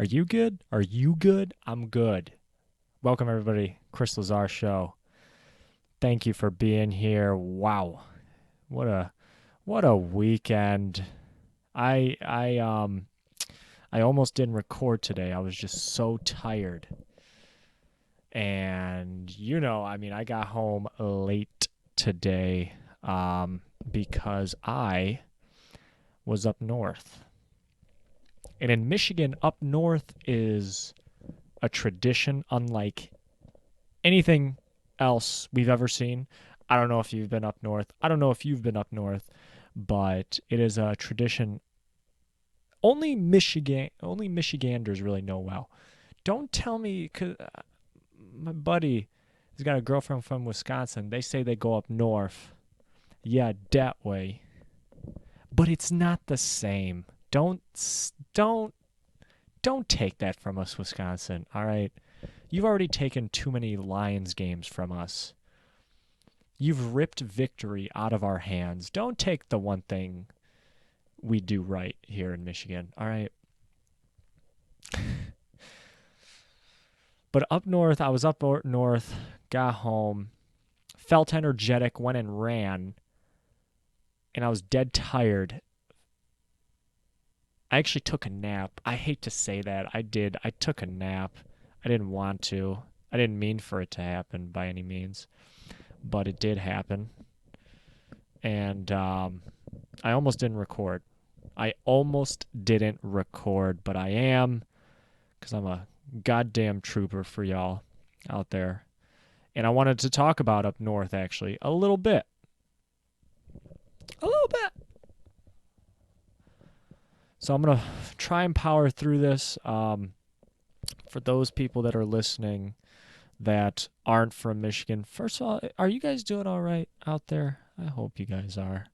Are you good? Are you good? I'm good. Welcome everybody, Chris Lazar Show. Thank you for being here. Wow, what a weekend. I I um I almost didn't record today. I was just so tired. And I got home late today because I was up north. And in Michigan, up north is a tradition unlike anything else we've ever seen. I don't know if you've been up north. I don't know if you've been up north, but it is a tradition only Michiganders really know well. Don't tell me, cause my buddy has got a girlfriend from Wisconsin. They say they go up north. Yeah, that way. But it's not the same. Don't don't take that from us, Wisconsin. All right. You've already taken too many Lions games from us. You've ripped victory out of our hands. Don't take the one thing we do right here in Michigan. All right. But up north, I was up north, got home, felt energetic, went and ran, and I was dead tired. I actually took a nap. I hate to say that. I did. I took a nap. I didn't want to. I didn't mean for it to happen by any means, but it did happen. And I almost didn't record. But I am because I'm a goddamn trooper for y'all out there. And I wanted to talk about up north, actually, a little bit. A little bit. So I'm going to try and power through this. For those people that are listening that aren't from Michigan, first of all, are you guys doing all right out there? I hope you guys are.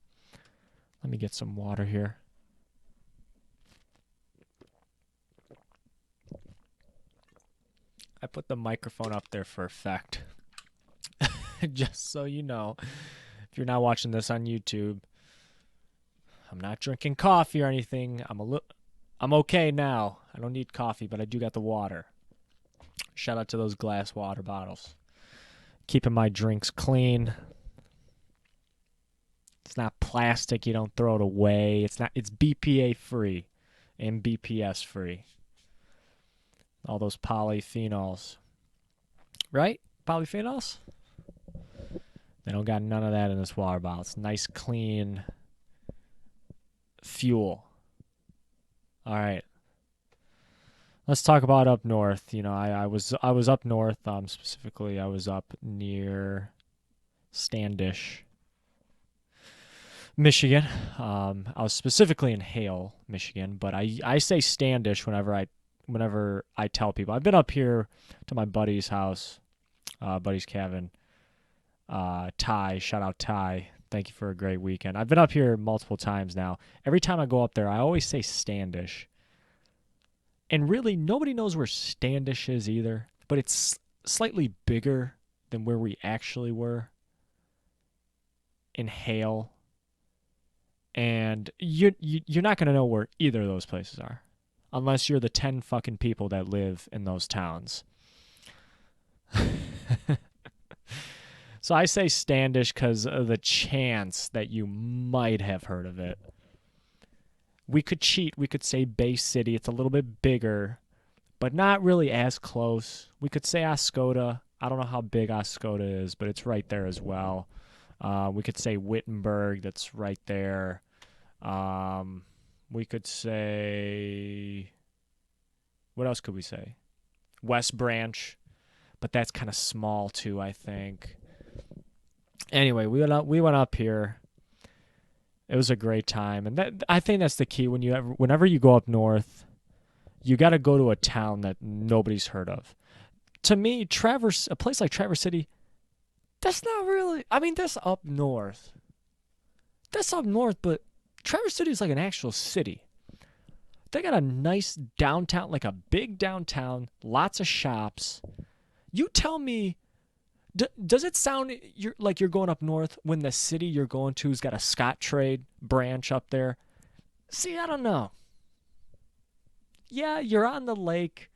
Let me get some water here. I put the microphone up there for effect. Just so you know, if you're not watching this on YouTube, I'm not drinking coffee or anything. I'm okay now. I don't need coffee, but I do got the water. Shout out to those glass water bottles. Keeping my drinks clean. It's not plastic. You don't throw it away. It's BPA free and BPS free. All those polyphenols. Right? Polyphenols? They don't got none of that in this water bottle. It's nice, clean fuel. All right. Let's talk about up north. I was up north. Specifically, I was up near Standish, Michigan. I was specifically in Hale, Michigan, but I say Standish whenever I tell people. I've been up here to my buddy's house, buddy's cabin. Ty, shout out Ty. Thank you for a great weekend. I've been up here multiple times now. Every time I go up there, I always say Standish. And really, nobody knows where Standish is either, but it's slightly bigger than where we actually were in Hale. And you're not going to know where either of those places are unless you're the 10 fucking people that live in those towns. So I say Standish because of the chance that you might have heard of it. We could cheat. We could say Bay City. It's a little bit bigger, but not really as close. We could say Oscoda. I don't know how big Oscoda is, but it's right there as well. We could say Wittenberg. That's right there. We could say... What else could we say? West Branch, but that's kind of small too, I think. Anyway, we went up here. It was a great time, and I think that's the key. Whenever you go up north, you got to go to a town that nobody's heard of. To me, a place like Traverse City, that's not really. I mean, that's up north. That's up north, but Traverse City is like an actual city. They got a nice downtown, like a big downtown, lots of shops. You tell me. Does it sound like you're going up north when the city you're going to's got a Scottrade branch up there? See, I don't know. Yeah, you're on the lake,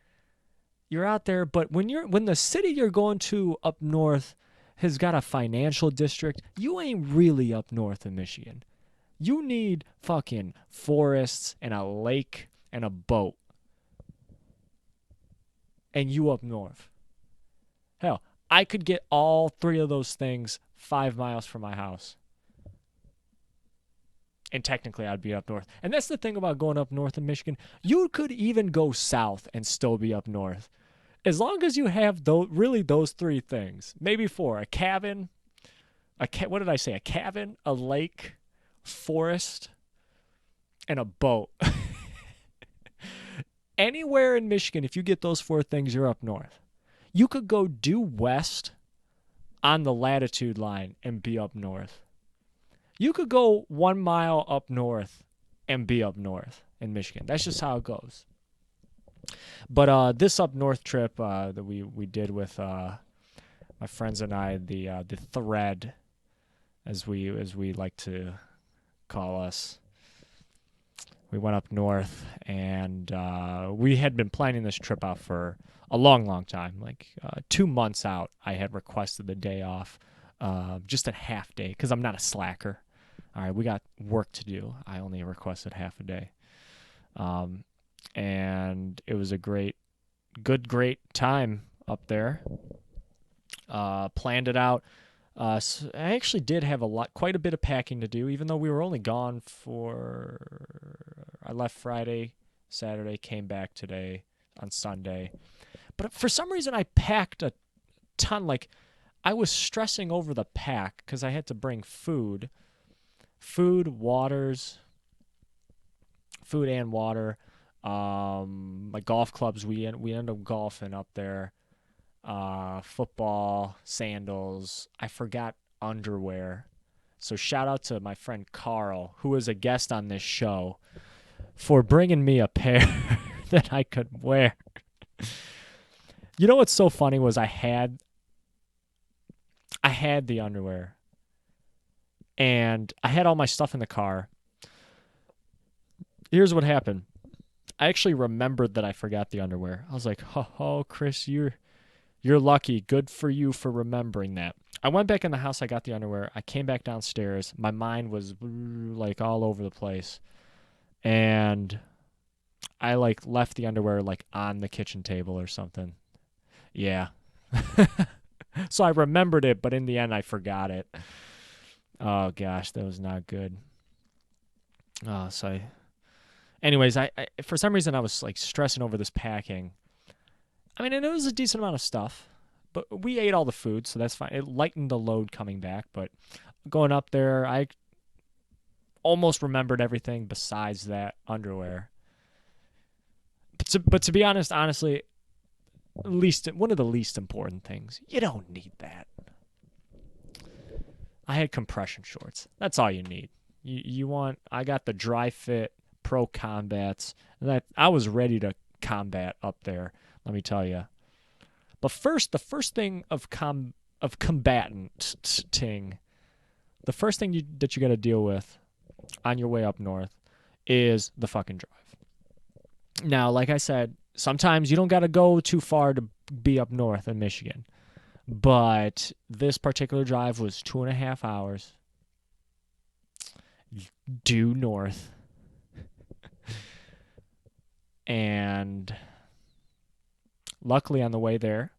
you're out there, but when the city you're going to up north has got a financial district, you ain't really up north in Michigan. You need fucking forests and a lake and a boat, and you up north. Hell, I could get all three of those things 5 miles from my house. And technically, I'd be up north. And that's the thing about going up north in Michigan. You could even go south and still be up north. As long as you have those three things. Maybe four. A cabin. What did I say? A cabin, a lake, forest, and a boat. Anywhere in Michigan, if you get those four things, you're up north. You could go due west on the latitude line and be up north. You could go 1 mile up north and be up north in Michigan. That's just how it goes. But this up north trip that we did with my friends and I, the thread, as we like to call us, we went up north, and we had been planning this trip out for a long, long time. Like 2 months out, I had requested the day off, just a half day, because I'm not a slacker. All right, we got work to do. I only requested half a day. And it was a great time up there. Planned it out. So I actually did have quite a bit of packing to do, even though we were only gone I left Friday, Saturday, came back today on Sunday. But for some reason, I packed a ton. Like, I was stressing over the pack because I had to bring food and water. My golf clubs, we ended up golfing up there. Football, sandals. I forgot underwear. So shout out to my friend Carl, who was a guest on this show, for bringing me a pair that I could wear. You know what's so funny was I had the underwear, and I had all my stuff in the car. Here's what happened. I actually remembered that I forgot the underwear. I was like, "Oh, Chris, you're lucky. Good for you for remembering that." I went back in the house. I got the underwear. I came back downstairs. My mind was like all over the place, and I like left the underwear like on the kitchen table or something. Yeah. So I remembered it, but in the end, I forgot it. Oh gosh, that was not good. Anyways, I for some reason I was like stressing over this packing. I mean, and it was a decent amount of stuff, but we ate all the food, so that's fine. It lightened the load coming back, but going up there, I almost remembered everything besides that underwear. But to be honest, honestly, one of the least important things. You don't need that. I had compression shorts. That's all you need. I got the Dry Fit Pro Combats, and I was ready to combat up there. Let me tell you. But first, the first thing of combating, the first thing that you got to deal with on your way up north is the fucking drive. Now, like I said, sometimes you don't got to go too far to be up north in Michigan. But this particular drive was 2.5 hours due north. And luckily on the way there,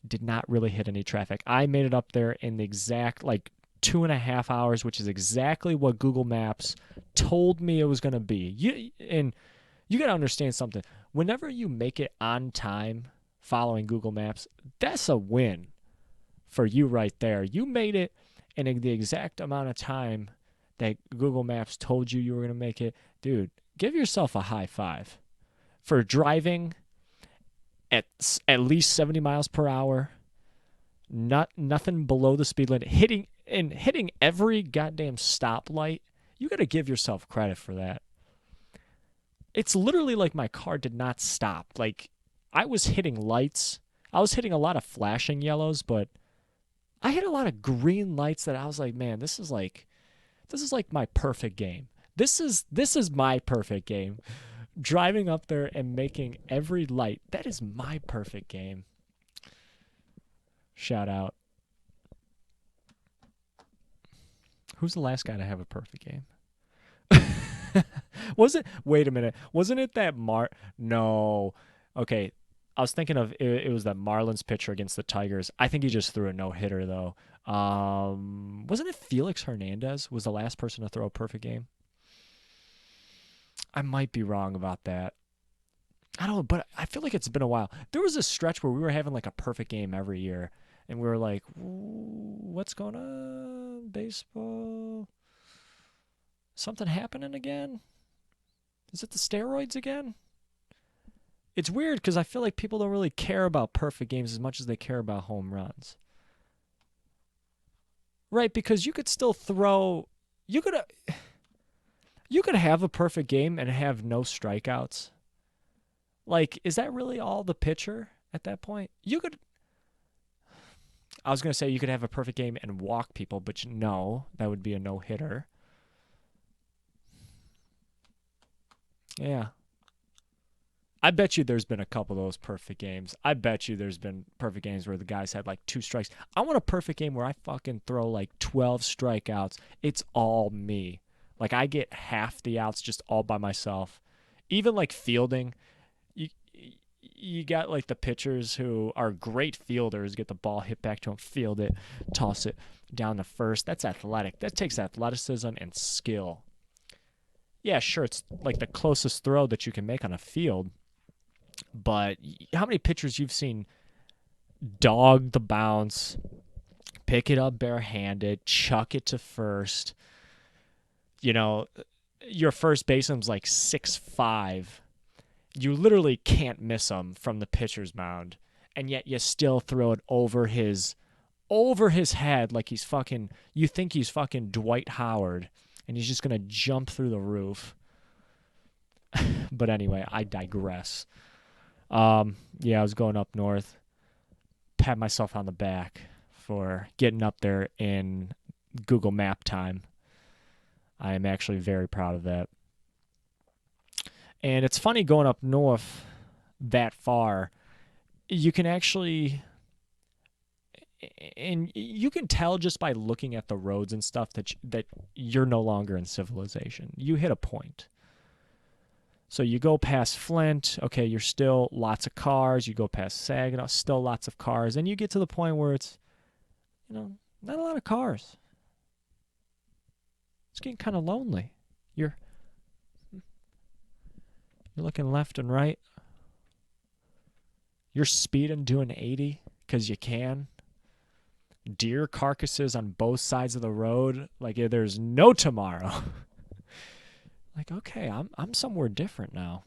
did not really hit any traffic. I made it up there in the exact 2.5 hours, which is exactly what Google Maps told me it was going to be. You got to understand something. Whenever you make it on time following Google Maps, that's a win for you right there. You made it in the exact amount of time that Google Maps told you were going to make it. Dude, give yourself a high five for driving at least 70 miles per hour, nothing below the speed limit, hitting every goddamn stoplight. You got to give yourself credit for that. It's literally like my car did not stop. Like, I was hitting lights. I was hitting a lot of flashing yellows, but I hit a lot of green lights that I was like, man, this is like my perfect game. This is my perfect game. Driving up there and making every light. That is my perfect game. Shout out. Who's the last guy to have a perfect game? Wait a minute. Wasn't it that No. Okay. I was thinking of it was that Marlins pitcher against the Tigers. I think he just threw a no-hitter, though. Wasn't it Felix Hernandez was the last person to throw a perfect game? I might be wrong about that. I don't know, but I feel like it's been a while. There was a stretch where we were having like a perfect game every year, and we were like, what's going on? Baseball? Something happening again? Is it the steroids again? It's weird because I feel like people don't really care about perfect games as much as they care about home runs. Right, because you could still throw you could have a perfect game and have no strikeouts. Like, is that really all the pitcher at that point? I was going to say you could have a perfect game and walk people, but no, that would be a no-hitter. Yeah. I bet you there's been a couple of those perfect games. I bet you there's been perfect games where the guys had like 2 strikes. I want a perfect game where I fucking throw like 12 strikeouts. It's all me. Like I get half the outs just all by myself. Even like fielding, you you got like the pitchers who are great fielders, get the ball hit back to them, field it, toss it down to first. That's athletic. That takes athleticism and skill. Yeah, sure, it's like the closest throw that you can make on a field. But how many pitchers you've seen dog the bounce, pick it up barehanded, chuck it to first? You know, your first baseman's like 6'5". You literally can't miss him from the pitcher's mound, and yet you still throw it over his head like he's fucking. You think he's fucking Dwight Howard, and he's just gonna jump through the roof. But anyway, I digress. Yeah, I was going up north. Pat myself on the back for getting up there in Google Map time. I am actually very proud of that. And it's funny going up north that far. You can actually, and you can tell just by looking at the roads and stuff that you're no longer in civilization. You hit a point. So you go past Flint, okay, you're still lots of cars. You go past Saginaw, still lots of cars. And you get to the point where it's, not a lot of cars. It's getting kind of lonely. You're looking left and right. You're speeding, doing 80 because you can. Deer carcasses on both sides of the road. Like there's no tomorrow. Like, okay, I'm somewhere different now.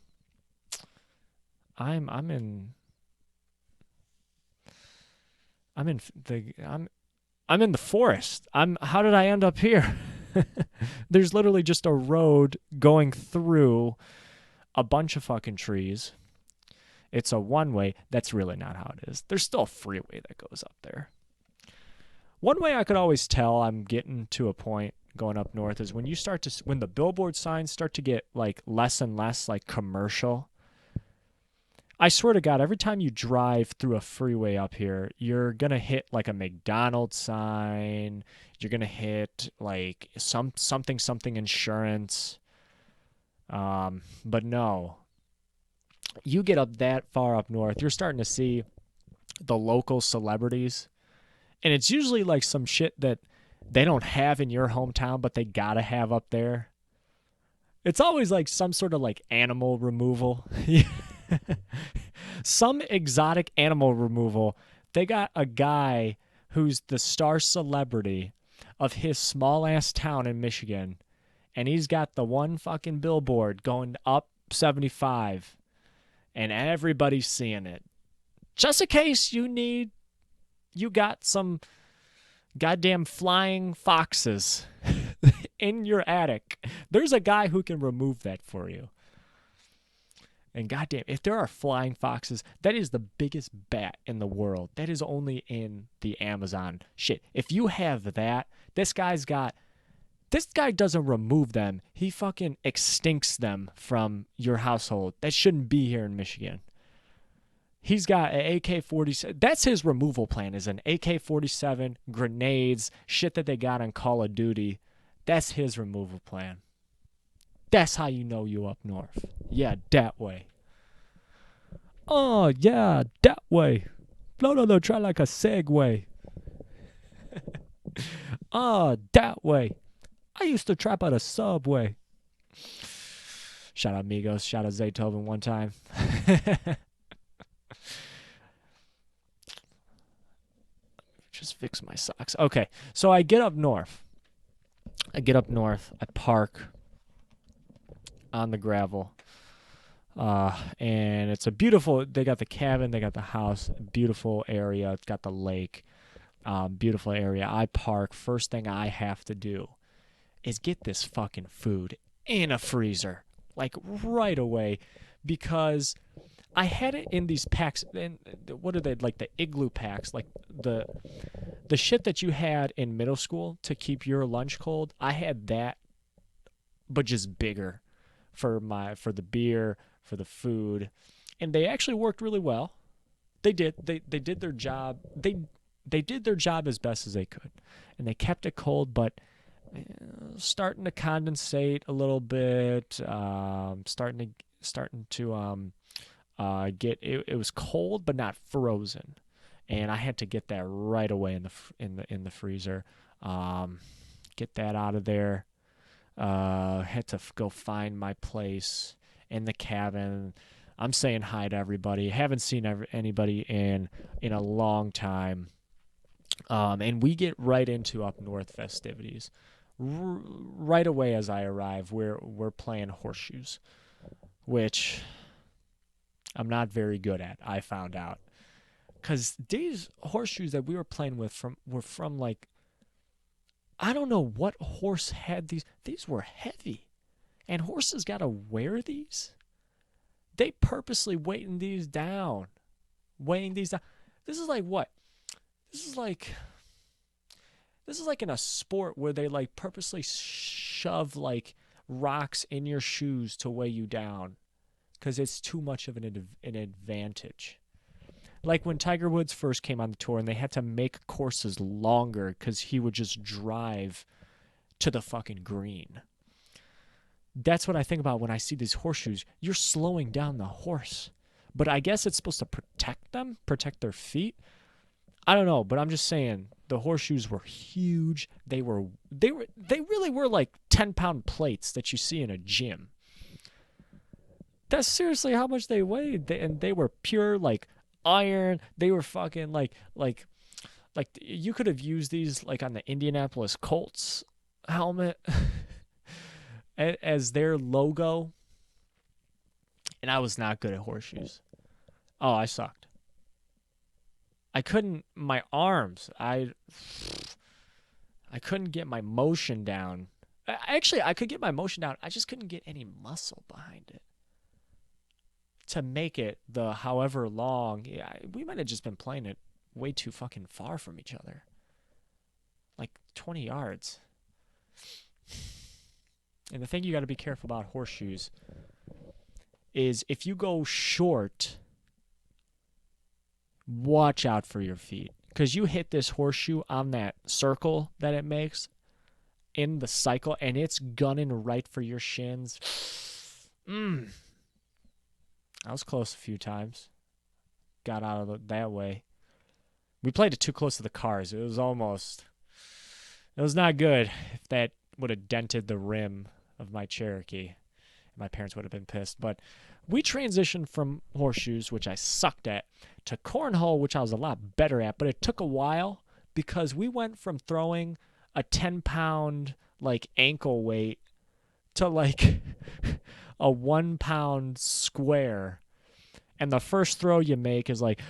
I'm in the forest. How did I end up here? There's literally just a road going through a bunch of fucking trees. It's a one-way. That's really not how it is. There's still a freeway that goes up there. One way I could always tell I'm getting to a point going up north is when the billboard signs start to get like less and less like commercial. I swear to God, every time you drive through a freeway up here, you're going to hit like a McDonald's sign. You're going to hit like something insurance. But no, you get up that far up north, you're starting to see the local celebrities. And it's usually like some shit that they don't have in your hometown, but they gotta have up there. It's always like some sort of like animal removal. Some exotic animal removal. They got a guy who's the star celebrity of his small ass town in Michigan. And he's got the one fucking billboard going up 75. And everybody's seeing it. Just in case you got some goddamn flying foxes in your attic. There's a guy who can remove that for you. And goddamn, if there are flying foxes, that is the biggest bat in the world. That is only in the Amazon. Shit, if you have that, this guy's got This guy doesn't remove them. He fucking extincts them from your household. That shouldn't be here in Michigan. He's got an AK-47. That's his removal plan, is an AK-47, grenades, shit that they got on Call of Duty. That's his removal plan. That's how you know you up north. Yeah, that way. Oh, yeah, that way. No, try like a segue. Oh, that way. I used to trap at a Subway. Shout out migos. Shout out Zaytoven one time. Just fix my socks. Okay, so I get up north. I park on the gravel. And it's a beautiful, they got the cabin, they got the house, beautiful area. It's got the lake, beautiful area. I park. First thing I have to do is get this fucking food in a freezer, like right away, because I had it in these packs. And what are they, like the igloo packs, like the shit that you had in middle school to keep your lunch cold? I had that, but just bigger for the beer, for the food, and they actually worked really well. They did. They did their job. They did their job as best as they could, and they kept it cold, but starting to condensate a little bit. Starting to get it was cold but not frozen, and I had to get that right away in the freezer. Get that out of there. Had to go find my place in the cabin. I'm saying hi to everybody. Haven't seen anybody in a long time. And we get right into up north festivities. Right away as I arrive, we're playing horseshoes, which I'm not very good at, I found out. Because these horseshoes that we were playing with were from like, I don't know what horse had these. These were heavy. And horses got to wear these? They purposely weighing these down. This is like what? This is like in a sport where they like purposely shove like rocks in your shoes to weigh you down because it's too much of an advantage. Like when Tiger Woods first came on the tour and they had to make courses longer because he would just drive to the fucking green. That's what I think about when I see these horseshoes. You're slowing down the horse. But I guess it's supposed to protect them, protect their feet. I don't know, but I'm just saying the horseshoes were huge. They really were like 10-pound plates that you see in a gym. That's seriously how much they weighed. And they were pure like iron. They were fucking like you could have used these like on the Indianapolis Colts helmet as their logo. And I was not good at horseshoes. Oh, I sucked. I couldn't, my arms, I couldn't get my motion down. Actually, I could get my motion down. I just couldn't get any muscle behind it to make it the however long. Yeah, we might have just been playing it way too fucking far from each other. Like 20 yards. And the thing you got to be careful about horseshoes is if you go short, watch out for your feet. Because you hit this horseshoe on that circle that it makes in the cycle, and it's gunning right for your shins. I was close a few times. Got out of that way. We played it too close to the cars. It was not good. If that would have dented the rim of my Cherokee, my parents would have been pissed. But we transitioned from horseshoes, which I sucked at, to cornhole, which I was a lot better at. But it took a while because we went from throwing a 10-pound like ankle weight to like a 1-pound square. And the first throw you make is like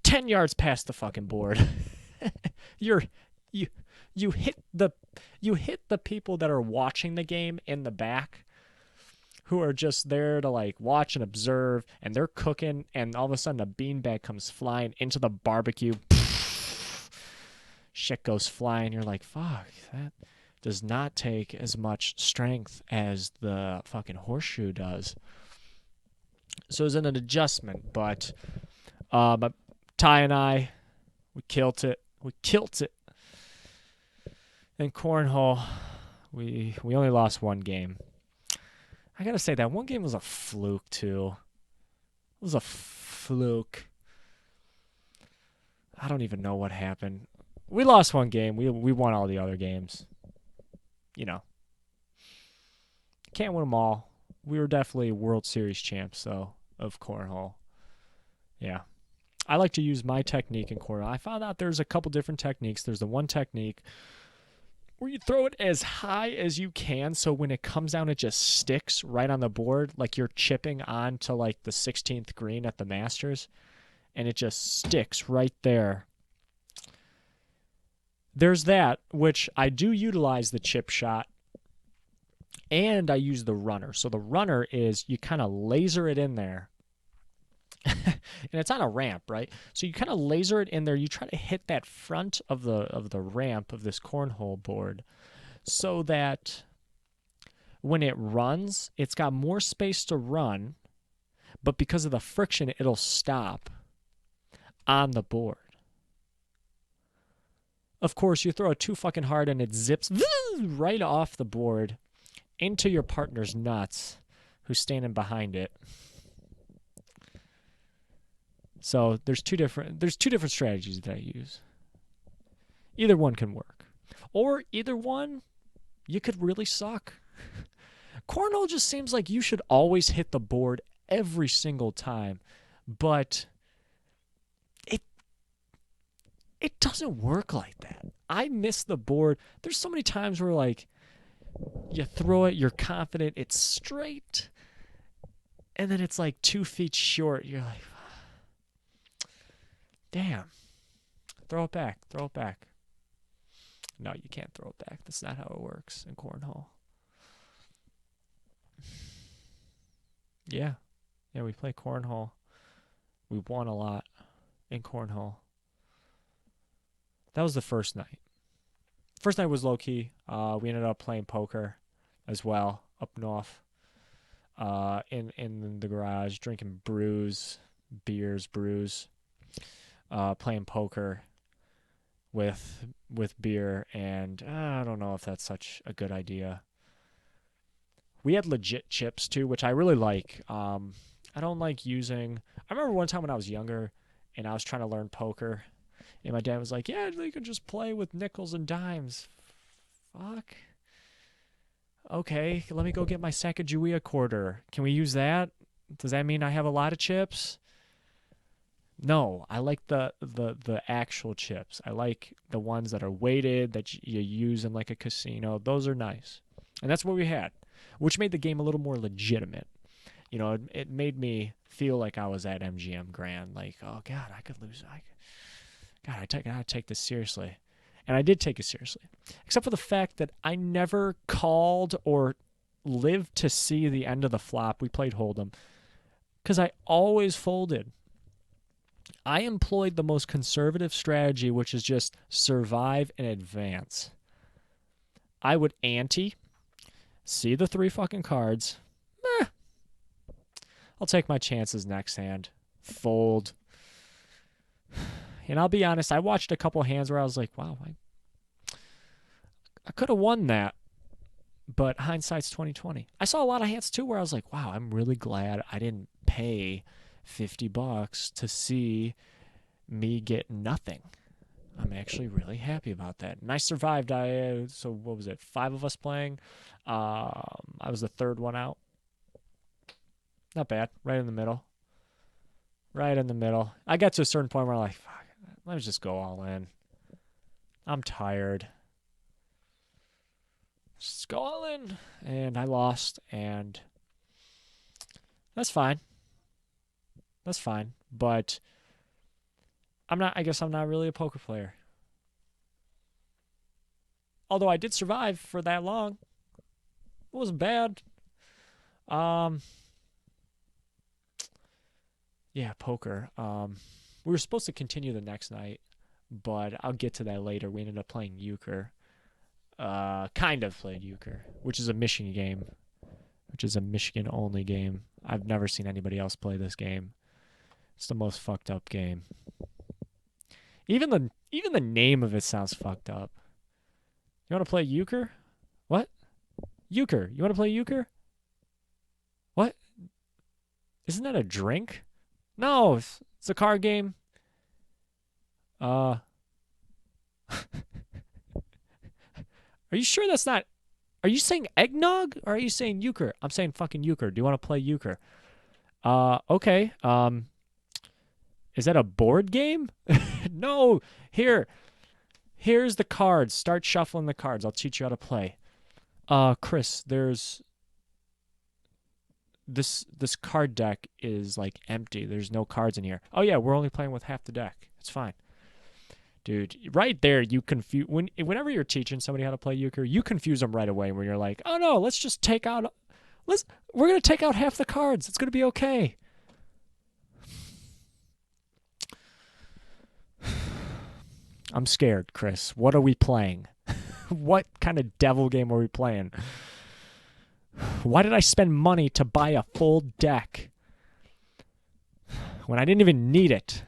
10 yards past the fucking board. You hit the people that are watching the game in the back, who are just there to like watch and observe, and they're cooking, and all of a sudden a beanbag comes flying into the barbecue. shit goes flying. You're like, fuck, that does not take as much strength as the fucking horseshoe does. So it was an adjustment, but Ty and I, we killed it. We killed it. In cornhole, we only lost one game. I gotta say that one game was a fluke too. It was a fluke. I don't even know what happened. We lost one game. We won all the other games. You know, can't win them all. We were definitely World Series champs, though, of cornhole. Yeah. I like to use my technique in cornhole. I found out there's a couple different techniques. There's the one technique where you throw it as high as you can, so when it comes down, it just sticks right on the board, like you're chipping onto like the 16th green at the Masters, and it just sticks right there. There's that, which I do utilize the chip shot, and I use the runner. So the runner is you kind of laser it in there. And it's on a ramp, right? So you kind of laser it in there. You try to hit that front of the ramp of this cornhole board so that when it runs, it's got more space to run, but because of the friction, it'll stop on the board. Of course, you throw it too fucking hard and it zips right off the board into your partner's nuts who's standing behind it. So there's two different strategies that I use. Either one can work. Or either one, you could really suck. Cornhole just seems like you should always hit the board every single time, but it doesn't work like that. I miss the board. There's so many times where like you throw it, you're confident it's straight, and then it's like 2 feet short. You're like, damn. Throw it back. Throw it back. No, you can't throw it back. That's not how it works in cornhole. Yeah. Yeah, we play cornhole. We won a lot in cornhole. That was the first night. First night was low-key. We ended up playing poker as well up north in the garage, drinking brews, playing poker with beer, and I don't know if that's such a good idea. We had legit chips too, which I really like. I don't like using. I remember one time when I was younger, and I was trying to learn poker, and my dad was like, "Yeah, you can just play with nickels and dimes." Fuck. Okay, let me go get my Sacagawea quarter. Can we use that? Does that mean I have a lot of chips? No, I like the actual chips. I like the ones that are weighted that you use in like a casino. Those are nice. And that's what we had, which made the game a little more legitimate. You know, it made me feel like I was at MGM Grand. Like, oh God, I could lose. I gotta take this seriously. And I did take it seriously. Except for the fact that I never called or lived to see the end of the flop. We played Hold'em. Because I always folded. I employed the most conservative strategy, which is just survive and advance. I would ante, see the 3 fucking cards. I'll take my chances next hand. Fold. And I'll be honest, I watched a couple hands where I was like, wow, I could have won that. But hindsight's 2020. I saw a lot of hands too where I was like, wow, I'm really glad I didn't pay $50 to see me get nothing. I'm actually really happy about that. And I survived. So what was it? 5 of us playing. I was the third one out. Not bad. Right in the middle. Right in the middle. I got to a certain point where I'm like, fuck, let me just go all in. I'm tired. Just go all in. And I lost, and that's fine. That's fine. But I guess I'm not really a poker player. Although I did survive for that long. It wasn't bad. Yeah, poker. We were supposed to continue the next night. but I'll get to that later. We ended up playing euchre. Kind of played euchre, which is a Michigan game, which is a Michigan only game. I've never seen anybody else play this game. It's the most fucked up game. Even the name of it sounds fucked up. You want to play euchre? What? Euchre. You want to play euchre? What? Isn't that a drink? No, it's a card game. Are you sure that's not... Are you saying eggnog or are you saying euchre? I'm saying fucking euchre. Do you want to play euchre? Okay. Is that a board game? No. Here's the cards. Start shuffling the cards. I'll teach you how to play. Chris, there's this card deck is like empty. There's no cards in here. Oh yeah, we're only playing with half the deck. It's fine. Dude, right there, you confuse whenever you're teaching somebody how to play euchre, you confuse them right away when you're like, "Oh no, we're going to take out half the cards. It's going to be okay." I'm scared, Chris. What are we playing? What kind of devil game are we playing? Why did I spend money to buy a full deck when I didn't even need it?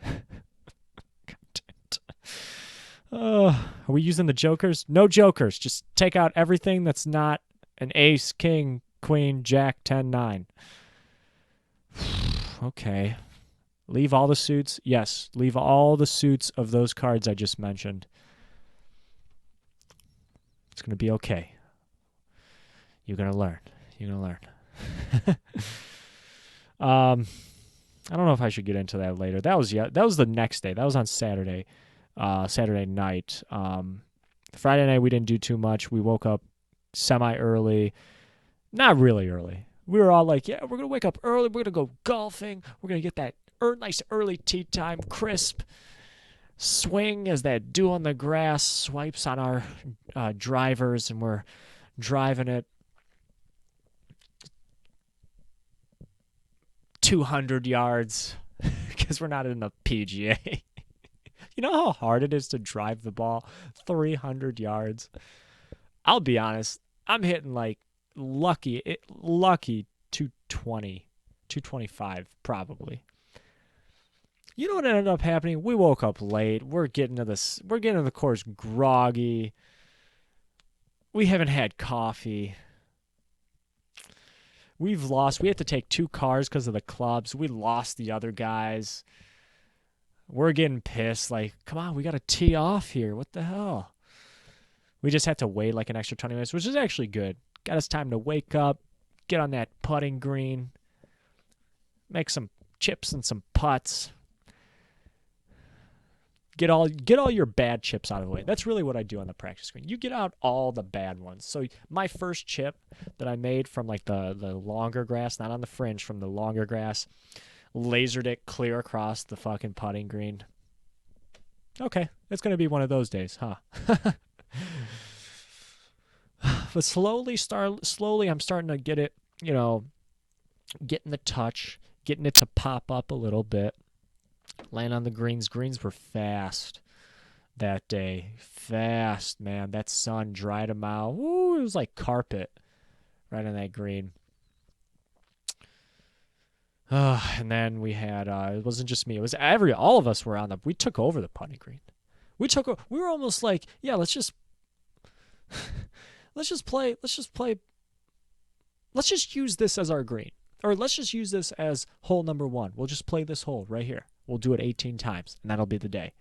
Are we using the jokers? No jokers. Just take out everything that's not an ace, king, queen, jack, 10, 9. Okay. Leave all the suits. Yes, leave all the suits of those cards I just mentioned. It's going to be okay. You're going to learn. You're going to learn. I don't know if I should get into that later. That was the next day. That was on Saturday. Saturday night. Friday night we didn't do too much. We woke up semi-early. Not really early. We were all like, yeah, we're going to wake up early. We're going to go golfing. We're going to get that nice early tee time, crisp swing as that dew on the grass swipes on our drivers, and we're driving it 200 yards because we're not in the PGA. You know how hard it is to drive the ball 300 yards? I'll be honest. I'm hitting like lucky 220, 225 probably. You know what ended up happening? We woke up late. We're getting to the course groggy. We haven't had coffee. We had to take 2 cars because of the clubs. We lost the other guys. We're getting pissed. Like, come on, we got to tee off here. What the hell? We just had to wait like an extra 20 minutes, which is actually good. Got us time to wake up, get on that putting green, make some chips and some putts. Get all your bad chips out of the way. That's really what I do on the practice green. You get out all the bad ones. So my first chip that I made from like the longer grass, not on the fringe, from the longer grass, lasered it clear across the fucking putting green. Okay, it's going to be one of those days, huh? But slowly I'm starting to get it, getting the touch, getting it to pop up a little bit. Laying on the greens. Greens were fast that day. Fast, man. That sun dried them out. Woo, it was like carpet right on that green. And then we had, it wasn't just me. It was all of us were we took over the putting green. We were almost like, yeah, let's just use this as our green. Or let's just use this as hole number 1. We'll just play this hole right here. We'll do it 18 times, and that'll be the day.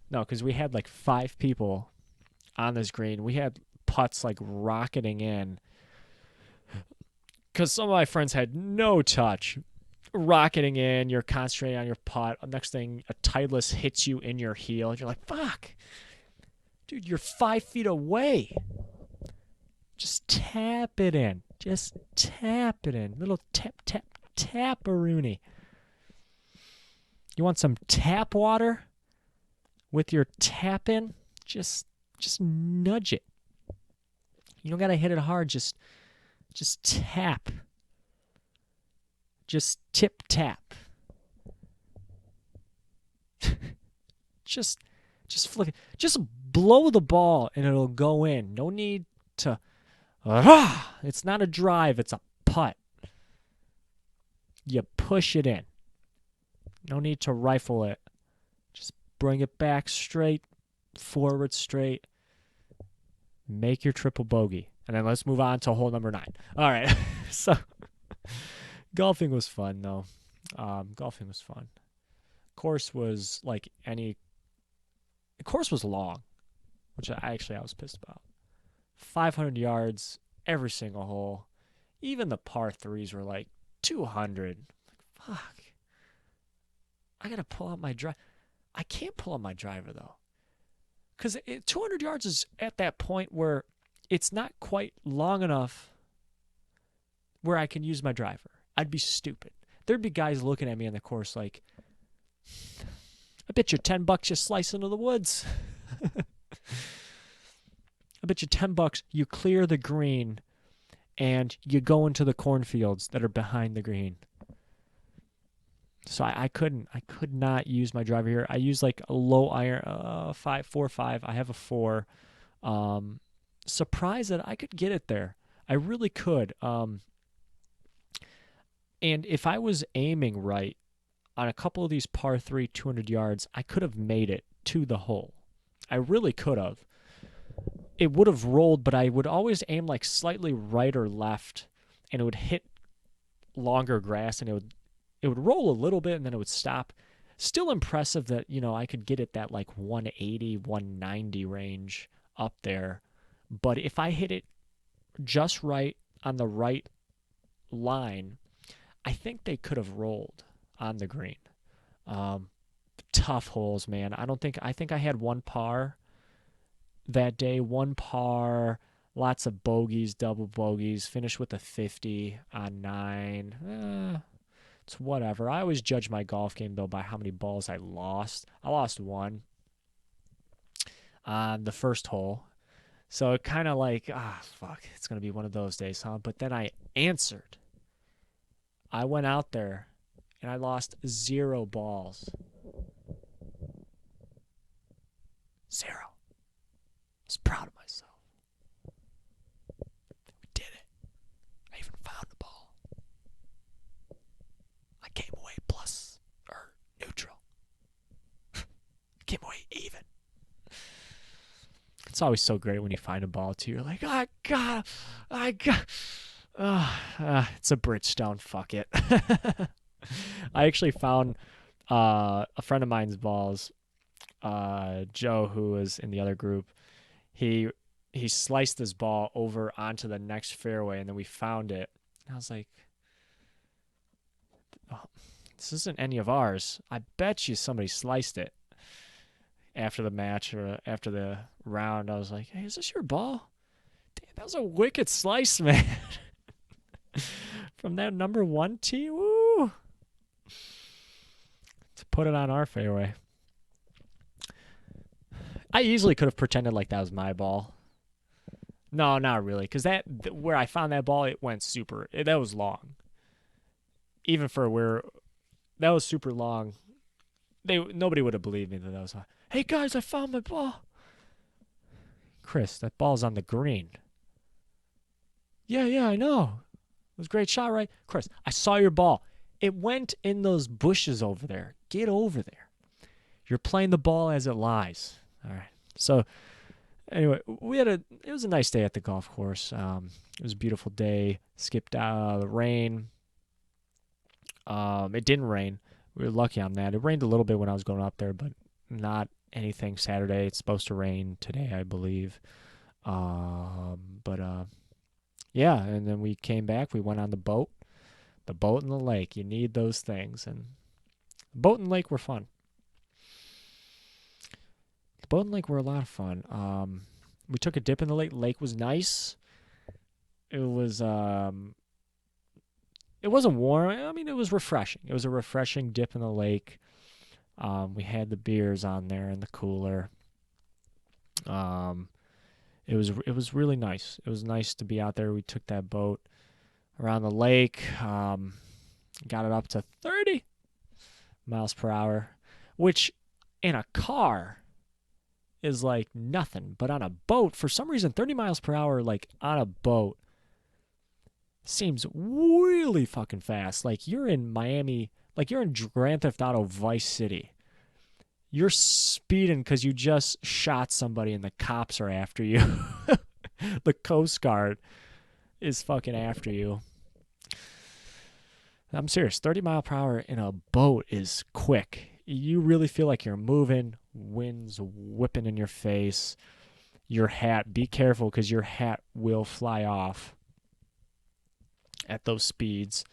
No, because we had like 5 people on this green. We had putts like rocketing in. Because some of my friends had no touch. Rocketing in, you're concentrating on your putt. Next thing, a Titleist hits you in your heel, and you're like, fuck. Dude, you're 5 feet away. Just tap it in. Just tap it in. Little tap, tap, tap-a-rooney. You want some tap water with your tap in? Just nudge it. You don't got to hit it hard. Just tap. Just tip tap. Just Just flick it. Just blow the ball and it'll go in. No need to. It's not a drive, it's a putt. You push it in. No need to rifle it. Just bring it back straight, forward straight. Make your triple bogey. And then let's move on to hole number 9. All right. So golfing was fun, though. Golfing was fun. Course was like any. The course was long, which I was pissed about. 500 yards every single hole. Even the par 3s were like 200. Fuck. I got to pull out my drive. I can't pull out my driver, though. Because 200 yards is at that point where it's not quite long enough where I can use my driver. I'd be stupid. There'd be guys looking at me on the course like, I bet you $10 you slice into the woods. I bet you $10 you clear the green and you go into the cornfields that are behind the green. So I could not use my driver here. I use like a low iron, 4-5. I have a 4. Surprised that I could get it there. I really could. And if I was aiming right on a couple of these par 3 200 yards, I could have made it to the hole. I really could have. It would have rolled, but I would always aim like slightly right or left, and it would hit longer grass, and it would roll a little bit, and then it would stop. Still impressive that, I could get it that like 180, 190 range up there. But if I hit it just right on the right line, I think they could have rolled on the green. Tough holes, man. I think I had 1 par that day. 1 par, lots of bogeys, double bogeys, finished with a 50 on 9. It's whatever. I always judge my golf game, though, by how many balls I lost. I lost 1 on the first hole. So it kind of like, fuck, it's going to be one of those days, huh? But then I answered. I went out there, and I lost 0 balls. 0. I was proud of myself. We did it. I even found the ball. I came away plus or neutral. Came away even. It's always so great when you find a ball too. You're like, I got. It's a Bridgestone. Fuck it. I actually found a friend of mine's balls. Joe, who was in the other group, he sliced his ball over onto the next fairway, and then we found it. And I was like, oh, this isn't any of ours. I bet you somebody sliced it. After the match or after the round, I was like, hey, is this your ball? Damn, that was a wicked slice, man. From that number 1 tee, woo! To put it on our fairway. I easily could have pretended like that was my ball. No, not really, because where I found that ball, it went super. That was long. Even for where that was super long, nobody would have believed me that was. Hey guys, I found my ball. Chris, that ball's on the green. Yeah, I know. It was a great shot, right? Chris, I saw your ball. It went in those bushes over there. Get over there. You're playing the ball as it lies. All right. So, anyway, it was a nice day at the golf course. It was a beautiful day. Skipped the rain. It didn't rain. We were lucky on that. It rained a little bit when I was going up there, but not anything Saturday. It's supposed to rain today, I believe. Yeah, and then we came back. We went on the boat. The boat and the lake. You need those things. And the boat and lake were fun. The boat and lake were a lot of fun. We took a dip in the lake. Lake was nice. It was it wasn't warm. I mean, it was refreshing. It was a refreshing dip in the lake. We had the beers on there in the cooler. It was really nice. It was nice to be out there. We took that boat around the lake. Got it up to 30 miles per hour, which in a car is like nothing. But on a boat, for some reason, 30 miles per hour, like on a boat, seems really fucking fast. Like you're in Miami, like you're in Grand Theft Auto Vice City. You're speeding because you just shot somebody and the cops are after you. The Coast Guard is fucking after you. I'm serious. 30 mile per hour in a boat is quick. You really feel like you're moving. Wind's whipping in your face. Your hat, be careful because your hat will fly off at those speeds.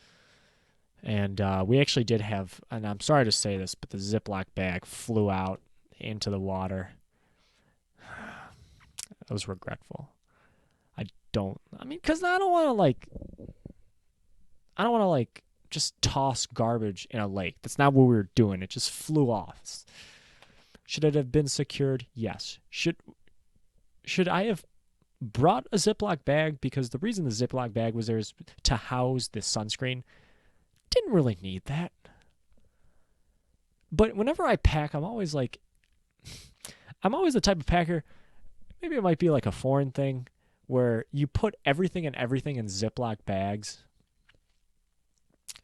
And we actually did have, and I'm sorry to say this, but the Ziploc bag flew out into the water. It was regretful. Because I don't want to like just toss garbage in a lake. That's not what we were doing. It just flew off. Should it have been secured? Yes. Should I have brought a Ziploc bag? Because the reason the Ziploc bag was there is to house the sunscreen. Didn't really need that. But whenever I pack, I'm always the type of packer, maybe it might be like a foreign thing, where you put everything in Ziploc bags.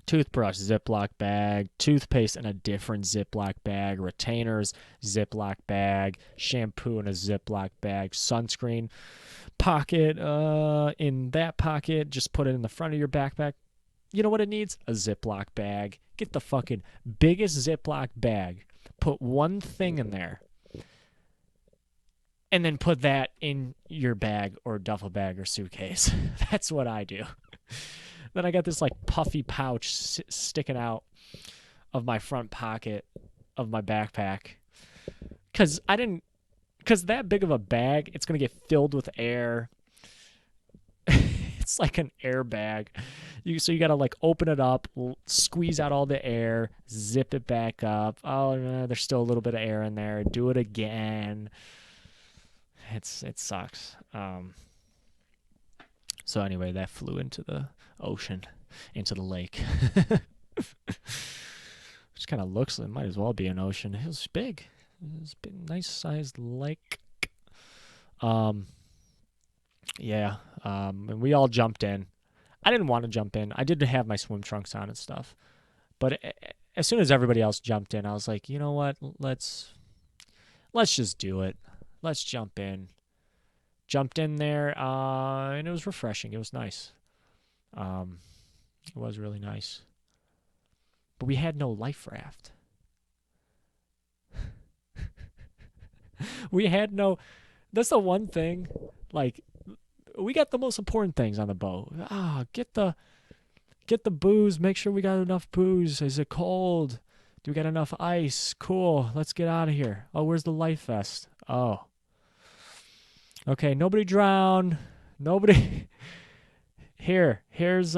Toothbrush, Ziploc bag. Toothpaste in a different Ziploc bag. Retainers, Ziploc bag. Shampoo in a Ziploc bag. Sunscreen pocket in that pocket. Just put it in the front of your backpack. You know what it needs? A Ziploc bag. Get the fucking biggest Ziploc bag. Put one thing in there. And then put that in your bag or duffel bag or suitcase. That's what I do. Then I got this like puffy pouch sticking out of my front pocket of my backpack. Because that big of a bag, it's going to get filled with air. It's like an airbag. So you got to like open it up, squeeze out all the air, zip it back up. Oh, no, there's still a little bit of air in there. Do it again. It sucks. So anyway, that flew into the ocean, into the lake. Which kind of looks, it might as well be an ocean. It was big. It was a nice sized lake. Yeah. And we all jumped in. I didn't want to jump in. I did have my swim trunks on and stuff. But as soon as everybody else jumped in, I was like, you know what? Let's just do it. Let's jump in. Jumped in there, and it was refreshing. It was nice. It was really nice. But we had no life raft. We had no... That's the one thing. Like, we got the most important things on the boat. Get the booze. Make sure we got enough booze. Is it cold? Do we got enough ice? Cool. Let's get out of here. Oh, where's the life vest? Oh. Okay, nobody drown. Nobody. Here's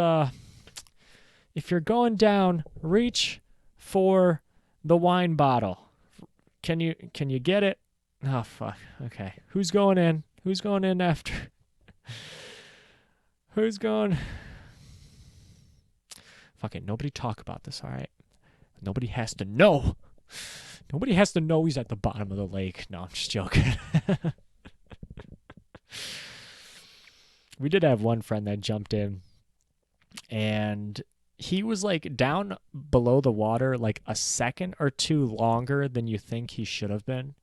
if you're going down, reach for the wine bottle. Can you get it? Oh fuck. Okay. Who's going in? Who's going in after? Who's going? Fuck it. Nobody talk about this, all right? Nobody has to know. Nobody has to know he's at the bottom of the lake. No, I'm just joking. We did have one friend that jumped in, and he was like down below the water like a second or two longer than you think he should have been.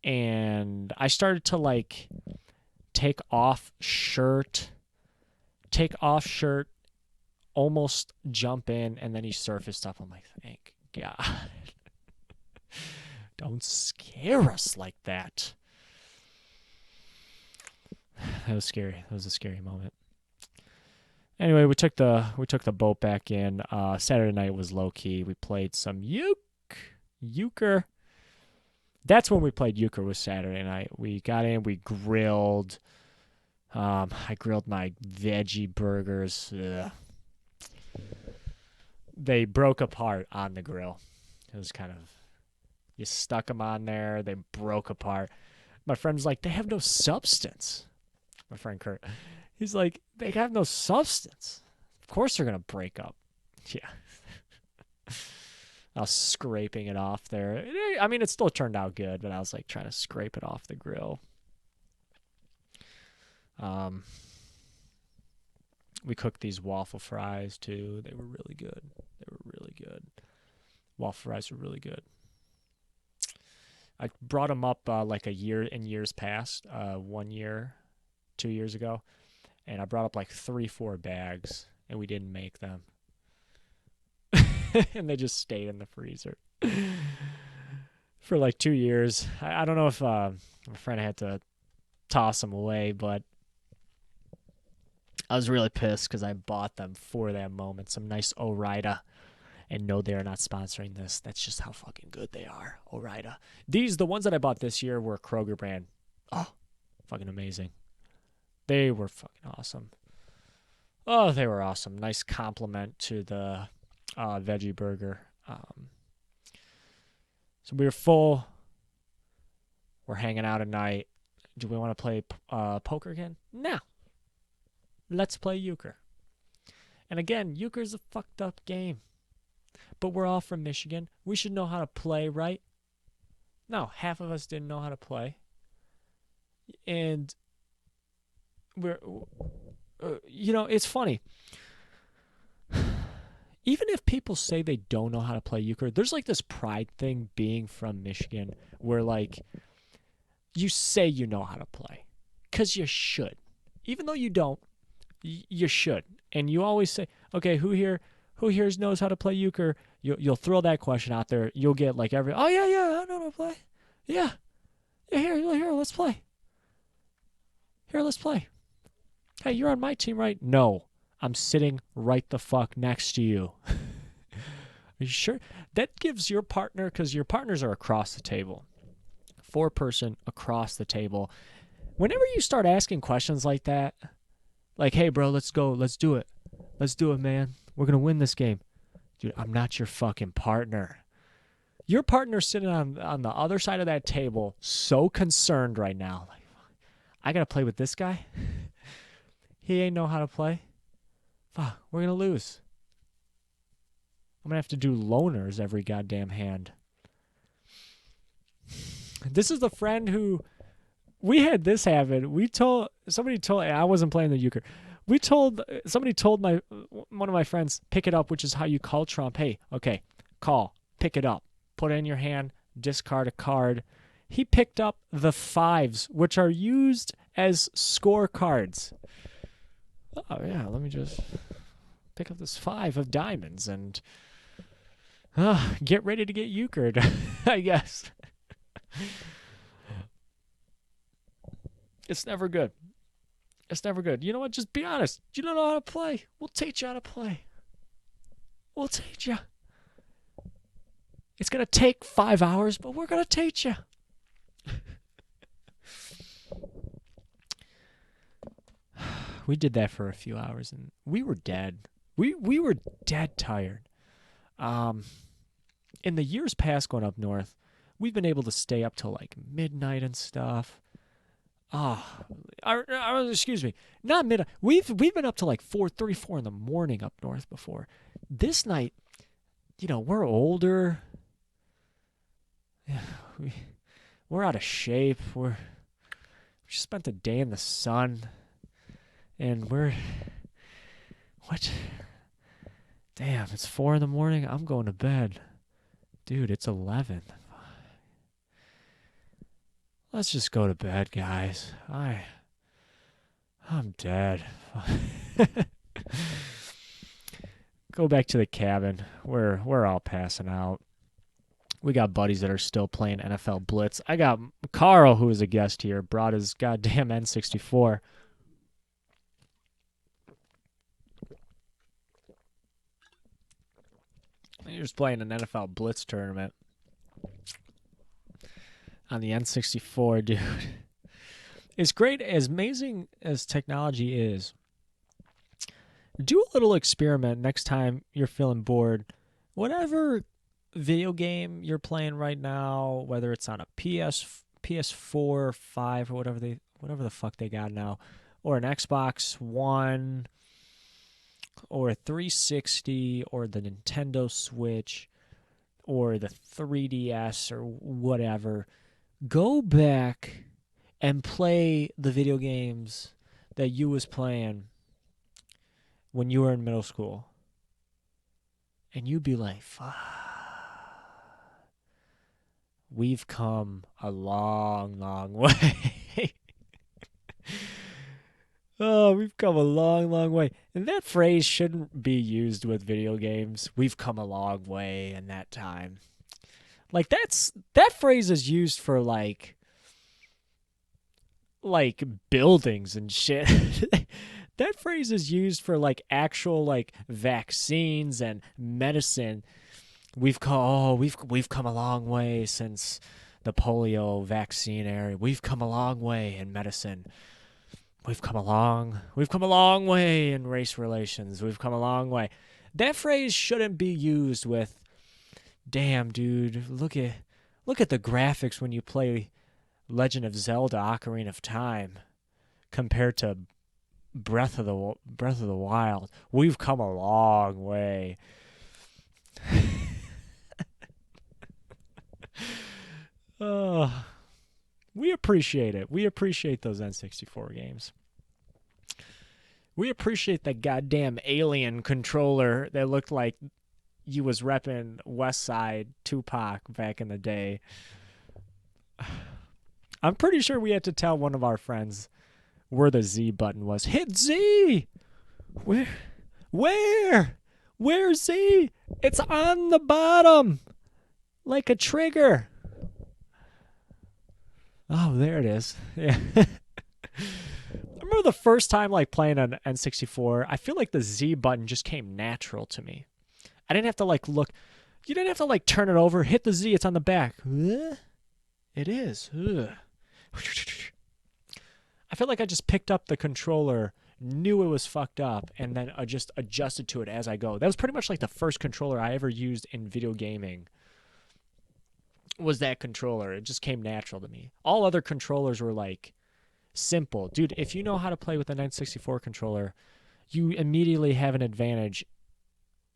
And I started to like take off shirt, almost jump in, and then he surfaced up. I'm like, thank God. Don't scare us like that. That was scary. That was a scary moment. Anyway, we took the boat back in. Saturday night was low key. We played some euchre. That's when we played euchre, was Saturday night. We got in, we grilled. I grilled my veggie burgers. Ugh. They broke apart on the grill. It was kind of, you stuck them on there, they broke apart. My friend's like, they have no substance. My friend Kurt, he's like, they have no substance. Of course they're going to break up. Yeah. I was scraping it off there. I mean, it still turned out good, but I was like trying to scrape it off the grill. We cooked these waffle fries too. They were really good. They were really good. Waffle fries were really good. I brought them up like a year in years past, 1 year, 2 years ago, and I brought up like 3-4 bags, and we didn't make them, and they just stayed in the freezer for like 2 years. I don't know if my friend had to toss them away, but I was really pissed because I bought them for that moment. Some nice Ore-Ida. And no, they are not sponsoring this. That's just how fucking good they are. Ore-Ida. The ones that I bought this year were Kroger brand. Oh, fucking amazing. They were fucking awesome. Oh, they were awesome. Nice compliment to the veggie burger. So we were full. We're hanging out at night. Do we want to play poker again? No. Let's play euchre. And again, euchre's a fucked up game. But we're all from Michigan. We should know how to play, right? No, half of us didn't know how to play. And we're, it's funny. Even if people say they don't know how to play euchre, there's like this pride thing being from Michigan where like you say you know how to play because you should. Even though you don't, you should. And you always say, okay, who here knows how to play euchre? You'll throw that question out there. You'll get like oh yeah, I know how to play. Yeah, here, let's play. Here, let's play. Hey, you're on my team, right? No, I'm sitting right the fuck next to you. Are you sure? That gives your partner, because your partners are across the table. 4-person across the table. Whenever you start asking questions like that, like, hey, bro, let's go. Let's do it. Let's do it, man. We're going to win this game. Dude, I'm not your fucking partner. Your partner's sitting on the other side of that table so concerned right now. Like, I got to play with this guy? He ain't know how to play? Fuck, we're going to lose. I'm going to have to do loners every goddamn hand. This is the friend who... We had this happen. Somebody told... I wasn't playing the euchre. Somebody told one of my friends, pick it up, which is how you call Trump. Hey, okay, call, pick it up, put it in your hand, discard a card. He picked up the 5s, which are used as score cards. Oh yeah, let me just pick up this 5 of diamonds and get ready to get euchred, I guess. It's never good. It's never good. You know what? Just be honest. You don't know how to play. We'll teach you how to play. We'll teach you. It's going to take 5 hours, but we're going to teach you. We did that for a few hours, and we were dead. We were dead tired. In the years past going up north, we've been able to stay up till like midnight and stuff. Excuse me, not midnight. We've been up to like 4 in the morning up north before. This night, we're older. Yeah, we're out of shape. We spent the day in the sun, and what? Damn, it's 4 in the morning. I'm going to bed, dude. It's 11. Let's just go to bed, guys. I'm dead. Go back to the cabin. We're all passing out. We got buddies that are still playing NFL Blitz. I got Carl, who is a guest here, brought his goddamn N64. He was playing an NFL Blitz tournament on the N64, dude. It's great. As amazing as technology is, do a little experiment next time you're feeling bored. Whatever video game you're playing right now, whether it's on a PS4, 5, or whatever the fuck they got now, or an Xbox One, or a 360, or the Nintendo Switch, or the 3DS or whatever, go back and play the video games that you was playing when you were in middle school. And you'd be like, fuck. We've come a long, long way. Oh, we've come a long, long way. And that phrase shouldn't be used with video games. We've come a long way in that time. Like that phrase is used for like buildings and shit. That phrase is used for like actual like vaccines and medicine. We've come a long way since the polio vaccine era. We've come a long way in medicine. We've come a long way in race relations. We've come a long way. That phrase shouldn't be used with, damn, dude, look at the graphics when you play Legend of Zelda: Ocarina of Time compared to Breath of the Wild. We've come a long way. We appreciate it. We appreciate those N64 games. We appreciate that goddamn alien controller that looked like you was repping West Side Tupac back in the day. I'm pretty sure we had to tell one of our friends where the Z button was. Hit Z! Where? Where's Z? It's on the bottom! Like a trigger. Oh, there it is. Yeah. I remember the first time like playing an N64, I feel like the Z button just came natural to me. I didn't have to like look. You didn't have to like turn it over, hit the Z, it's on the back. It is. I feel like I just picked up the controller, knew it was fucked up, and then just adjusted to it as I go. That was pretty much like the first controller I ever used in video gaming. Was that controller. It just came natural to me. All other controllers were like simple. Dude, if you know how to play with an N64 controller, you immediately have an advantage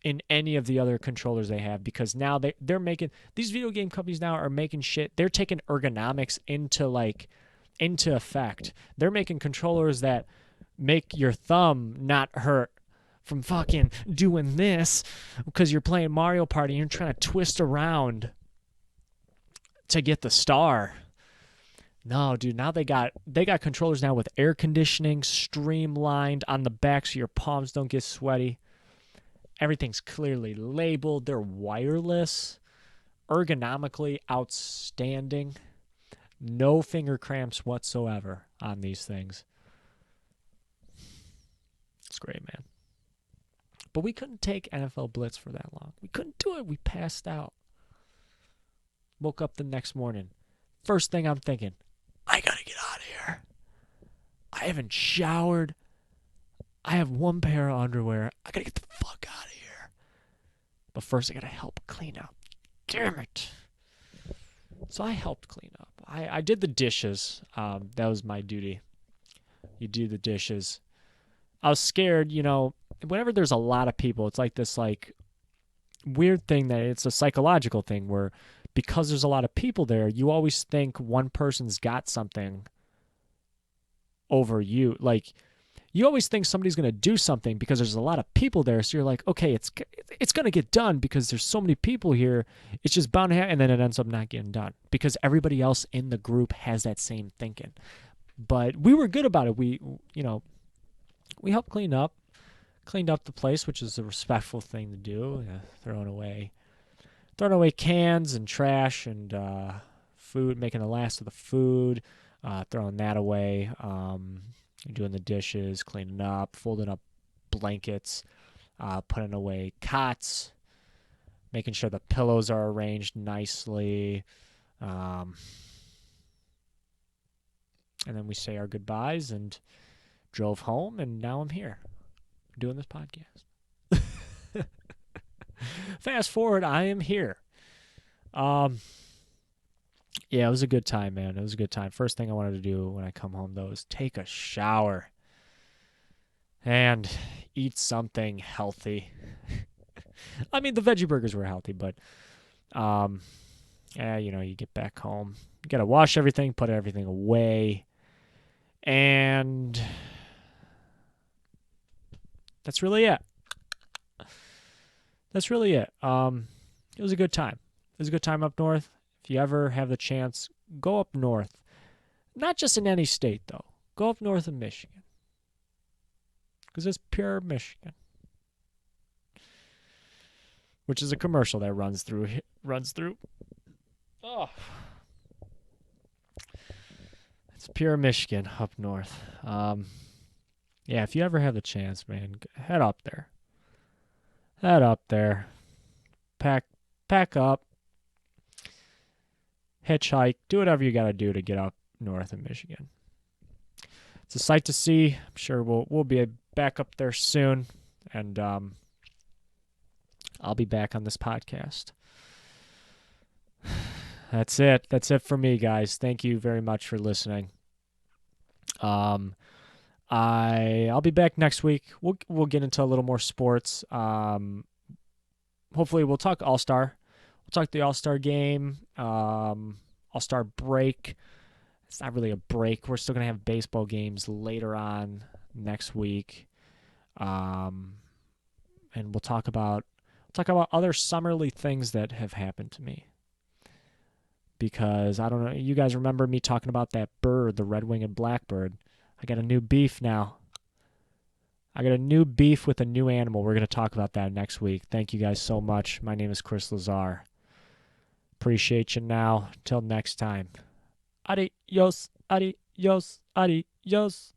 in any of the other controllers they have, because now they're making, these video game companies now are making shit. They're taking ergonomics into effect. They're making controllers that make your thumb not hurt from fucking doing this because you're playing Mario Party and you're trying to twist around to get the star. No, dude, now they got controllers now with air conditioning streamlined on the back so your palms don't get sweaty. Everything's clearly labeled. They're wireless, ergonomically outstanding. No finger cramps whatsoever on these things. It's great, man. But we couldn't take NFL Blitz for that long. We couldn't do it. We passed out. Woke up the next morning. First thing I'm thinking, I gotta get out of here. I haven't showered. I have one pair of underwear. I gotta get the fuck out of here. But first I gotta help clean up. Damn it. So I helped clean up. I did the dishes. That was my duty. You do the dishes. I was scared, whenever there's a lot of people, it's like this like weird thing that it's a psychological thing where because there's a lot of people there, you always think one person's got something over you. Like, you always think somebody's going to do something because there's a lot of people there. So you're like, okay, it's going to get done because there's so many people here. It's just bound to happen. And then it ends up not getting done because everybody else in the group has that same thinking. But we were good about it. We helped cleaned up the place, which is a respectful thing to do. Throwing away cans and trash and food, making the last of the food, throwing that away, doing the dishes, cleaning up, folding up blankets, putting away cots, making sure the pillows are arranged nicely. And then we say our goodbyes and drove home, and now I'm here doing this podcast. Fast forward, I am here. Yeah, it was a good time, man. It was a good time. First thing I wanted to do when I come home, though, is take a shower and eat something healthy. I mean, the veggie burgers were healthy, but You get back home. You got to wash everything, put everything away. And that's really it. That's really it. It was a good time. It was a good time up north. If you ever have the chance, go up north. Not just in any state, though. Go up north in Michigan. Because it's pure Michigan. Which is a commercial that runs through. Oh. It's pure Michigan up north. Yeah, if you ever have the chance, man, head up there. Head up there. Pack up. Hitchhike. Do whatever you got to do to get up north in Michigan. It's a sight to see. I'm sure we'll be back up there soon, and I'll be back on this podcast. That's it. That's it for me, guys. Thank you very much for listening. I'll be back next week. We'll get into a little more sports. Hopefully we'll talk All-Star. We'll talk the All-Star game. All-Star break. It's not really a break. We're still gonna have baseball games later on next week. And we'll talk about other summerly things that have happened to me. Because I don't know, you guys remember me talking about that bird, the red-winged blackbird. I got a new beef now. I got a new beef with a new animal. We're going to talk about that next week. Thank you guys so much. My name is Chris Lazar. Appreciate you now. Till next time. Adios, adios, adios.